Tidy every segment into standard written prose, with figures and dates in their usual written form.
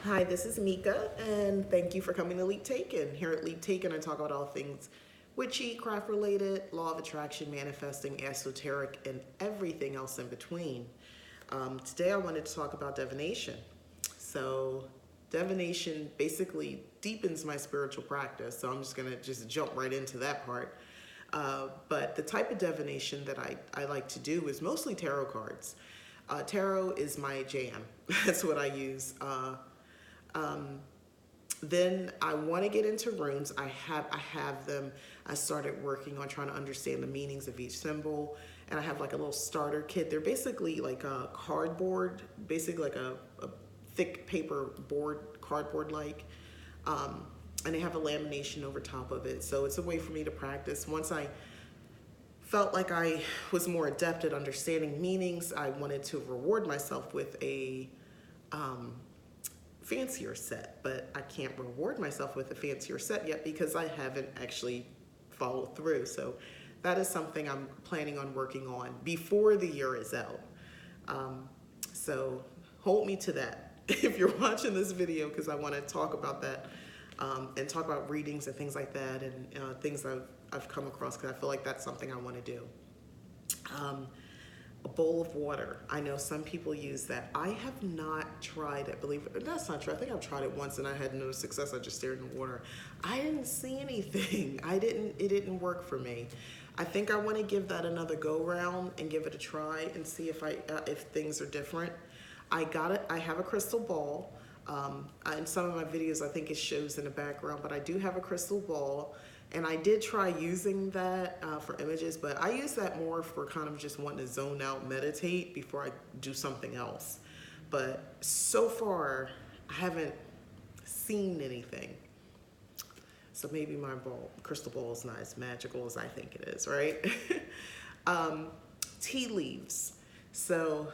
Hi, this is Mika, and thank you for coming to Leap Taken. Here at Leap Taken, I talk about all things witchy, craft related, law of attraction, manifesting, esoteric, and everything else in between. Today, I wanted to talk about divination. So, divination basically deepens my spiritual practice, so I'm just going to just jump right into that part. But the type of divination that I like to do is mostly tarot cards. Tarot is my jam. That's what I use. Then I want to get into runes. I have them. I started working on trying to understand the meanings of each symbol, and I have like a little starter kit. They're basically like a cardboard, basically like a thick paper board, cardboard like, and they have a lamination over top of it. So it's a way for me to practice. Once I felt like I was more adept at understanding meanings, I wanted to reward myself with a fancier set, but I can't reward myself with a fancier set yet because I haven't actually followed through. So that is something I'm planning on working on before the year is out. So hold me to that if you're watching this video, because I want to talk about that and talk about readings and things like that, and things I've come across, because I feel like that's something I want to do. A bowl of water. I know some people use that. I have not tried it. Believe it. That's not true. I think I've tried it once and I had no success. I just stared in the water. I didn't see anything. It didn't work for me. I think I want to give that another go round and give it a try and see if things are different. I got it. I have a crystal ball. In some of my videos, I think it shows in the background, but I do have a crystal ball. And I did try using that for images, but I use that more for kind of just wanting to zone out, meditate before I do something else. But so far, I haven't seen anything. So maybe my crystal ball is not as magical as I think it is, right? Tea leaves. So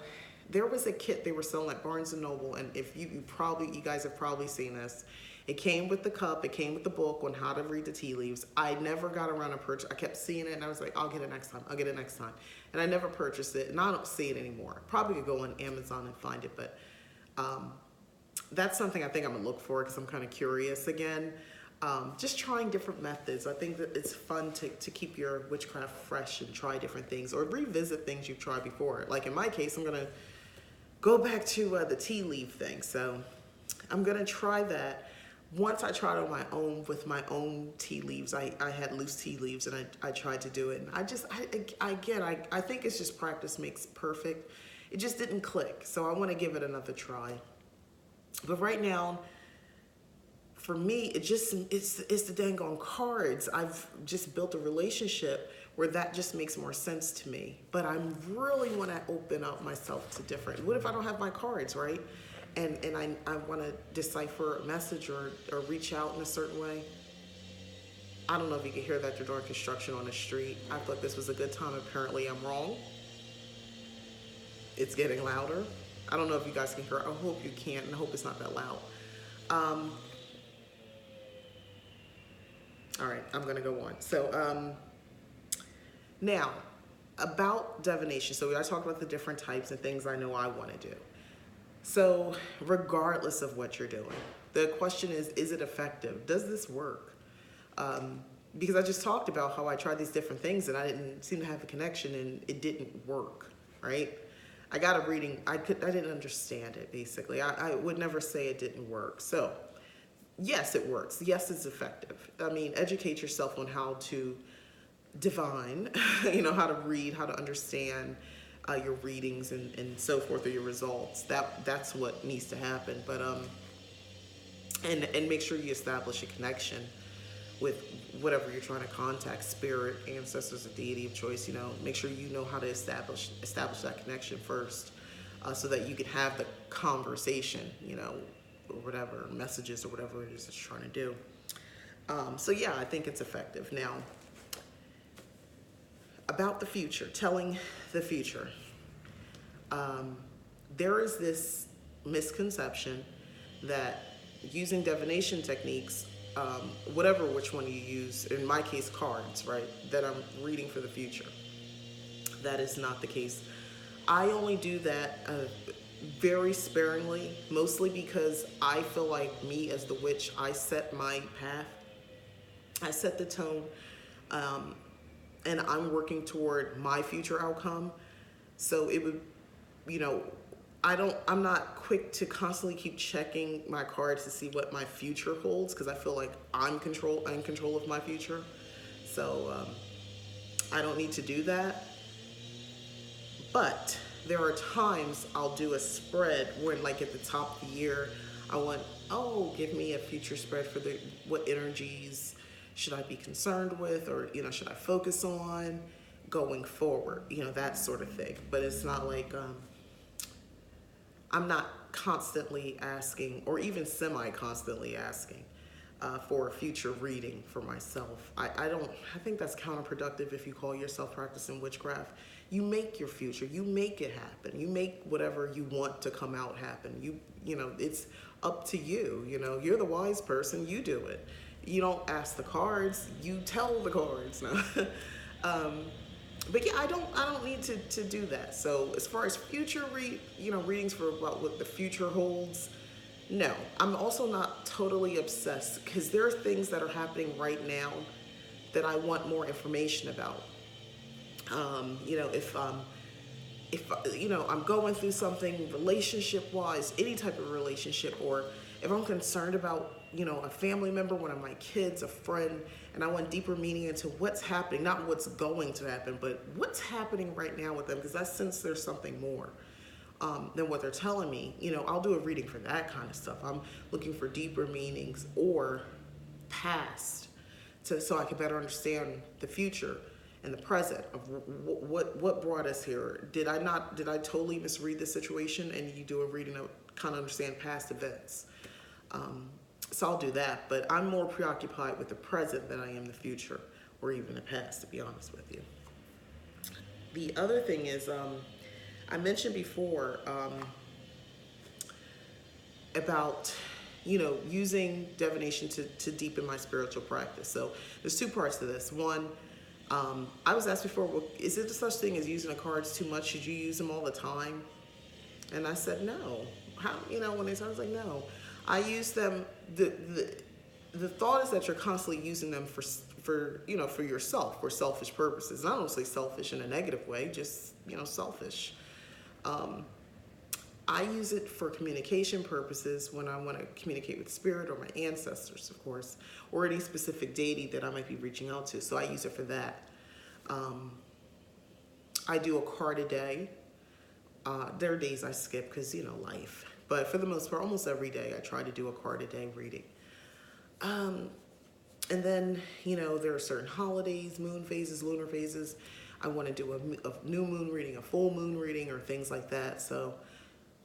there was a kit they were selling at Barnes and Noble, and if you guys have probably seen this. It came with the cup, it came with the book on how to read the tea leaves. I never got around to purchase. I kept seeing it and I was like, I'll get it next time, I'll get it next time. And I never purchased it, and I don't see it anymore. Probably could go on Amazon and find it, but that's something I think I'm gonna look for because I'm kind of curious again. Just trying different methods. I think that it's fun to keep your witchcraft fresh and try different things or revisit things you've tried before. Like in my case, I'm gonna go back to the tea leaf thing. So I'm gonna try that. Once I tried on my own with my own tea leaves, I had loose tea leaves and I tried to do it. And I think it's just practice makes perfect. It just didn't click. So I want to give it another try. But right now, for me, it's the dang on cards. I've just built a relationship where that just makes more sense to me. But I really want to open up myself to different. What if I don't have my cards, right? And I want to decipher a message or reach out in a certain way. I don't know if you can hear that. They're doing construction on the street. I thought this was a good time. Apparently I'm wrong. It's getting louder. I don't know if you guys can hear it. I hope you can, and I hope it's not that loud. All right, I'm going to go on. So now, about divination. So I talked about the different types and things I know I want to do. So regardless of what you're doing, the question is it effective? Does this work? Because I just talked about how I tried these different things and I didn't seem to have a connection and it didn't work, right? I got a reading, I didn't understand it basically. I would never say it didn't work. So yes, it works. Yes, it's effective. I mean, educate yourself on how to divine, how to read, how to understand your readings and so forth, or your results. That's what needs to happen. But and make sure you establish a connection with whatever you're trying to contact, spirit, ancestors, a deity of choice. Make sure you know how to establish that connection first, so that you can have the conversation, or whatever messages or whatever it is that you're trying to do. So yeah, I think it's effective. Now, about the future, telling the future. There is this misconception that using divination techniques, which one you use, in my case, cards, right, that I'm reading for the future. That is not the case. I only do that very sparingly, mostly because I feel like me as the witch, I set my path, I set the tone, um, and I'm working toward my future outcome. So it would, you know, I'm not quick to constantly keep checking my cards to see what my future holds because I feel like I'm in control of my future. So I don't need to do that. But there are times I'll do a spread when, like at the top of the year, I want, oh, give me a future spread for the what energies should I be concerned with, or should I focus on going forward, that sort of thing. But it's not like I'm not constantly asking, or even semi-constantly asking, for a future reading for myself. I don't. I think that's counterproductive if you call yourself practicing witchcraft. You make your future. You make it happen. You make whatever you want to come out happen. It's up to you. You're the wise person. You do it. You don't ask the cards. You tell the cards. No. But yeah, I don't need to do that. So as far as future readings for about what the future holds, no. I'm also not totally obsessed because there are things that are happening right now that I want more information about. If I'm going through something relationship wise, any type of relationship, or if I'm concerned about a family member, one of my kids, a friend, and I want deeper meaning into what's happening, not what's going to happen, but what's happening right now with them, because I sense there's something more than what they're telling me. I'll do a reading for that kind of stuff. I'm looking for deeper meanings or past, so I can better understand the future and the present of what brought us here. Did I totally misread the situation? And you do a reading to kind of understand past events. So I'll do that, but I'm more preoccupied with the present than I am the future or even the past, to be honest with you. The other thing is, I mentioned before about using divination to deepen my spiritual practice. So there's two parts to this. One, I was asked before, well, is it such thing as using the cards too much? Should you use them all the time? And I said no. How, when they said, I was like, no. I use them. The thought is that you're constantly using them for yourself, for selfish purposes. And I don't say selfish in a negative way, just selfish. I use it for communication purposes when I want to communicate with spirit or my ancestors, of course, or any specific deity that I might be reaching out to. So I use it for that. I do a card a day. There are days I skip because, life. But for the most part, almost every day, I try to do a card a day reading. And then, there are certain holidays, moon phases, lunar phases. I want to do a new moon reading, a full moon reading, or things like that. So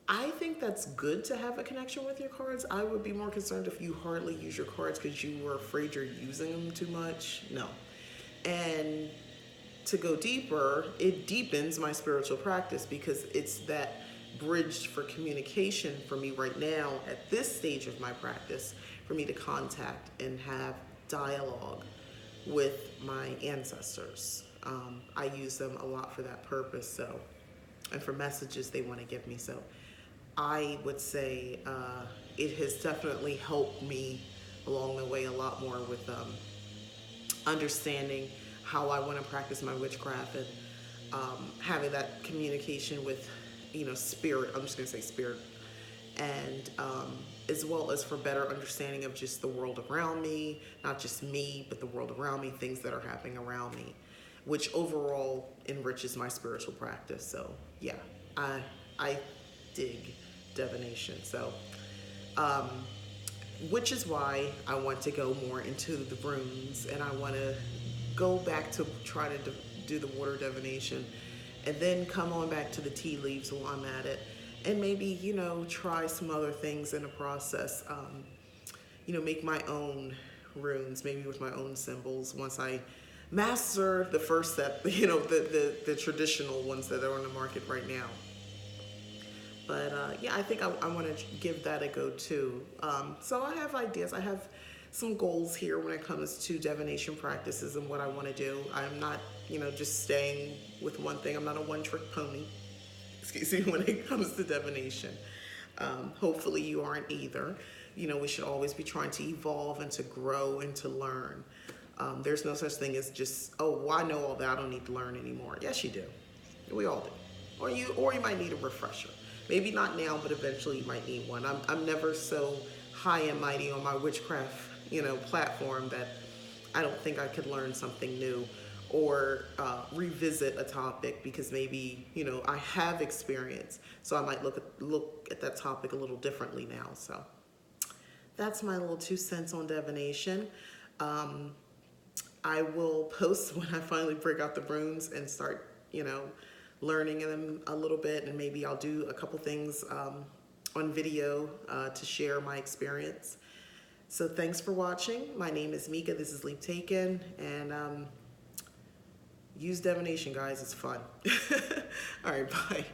I think that's good to have a connection with your cards. I would be more concerned if you hardly use your cards because you were afraid you're using them too much. No. And to go deeper, it deepens my spiritual practice because it's that bridge for communication for me right now at this stage of my practice, for me to contact and have dialogue with my ancestors. I use them a lot for that purpose, and for messages they want to give me. So I would say it has definitely helped me along the way a lot more with understanding how I want to practice my witchcraft and having that communication with, spirit. I'm just going to say spirit. And as well as for better understanding of just the world around me, not just me, but the world around me, things that are happening around me, which overall enriches my spiritual practice. So yeah, I dig divination. So, which is why I want to go more into the runes, and I want to go back to try to do the water divination, and then come on back to the tea leaves while I'm at it, and maybe try some other things in the process. Make my own runes, maybe with my own symbols once I master the first step. The traditional ones that are on the market right now. But yeah, I think I want to give that a go too. So I have ideas. I have some goals here when it comes to divination practices and what I want to do. I'm not, just staying with one thing. I'm not a one-trick pony. excuse me, when it comes to divination. Hopefully you aren't either. You know, we should always be trying to evolve and to grow and to learn. There's no such thing as just, oh, well, I know all that, I don't need to learn anymore. Yes, you do. We all do. Or you might need a refresher. Maybe not now, but eventually you might need one. I'm never so high and mighty on my witchcraft, platform that I don't think I could learn something new or revisit a topic because maybe, I have experience. So I might look at that topic a little differently now. So that's my little 2 cents on divination. I will post when I finally break out the runes and start, learning them a little bit, and maybe I'll do a couple things on video to share my experience. So thanks for watching. My name is Mika. This is Leap Taken, and use divination, guys. It's fun. All right, bye.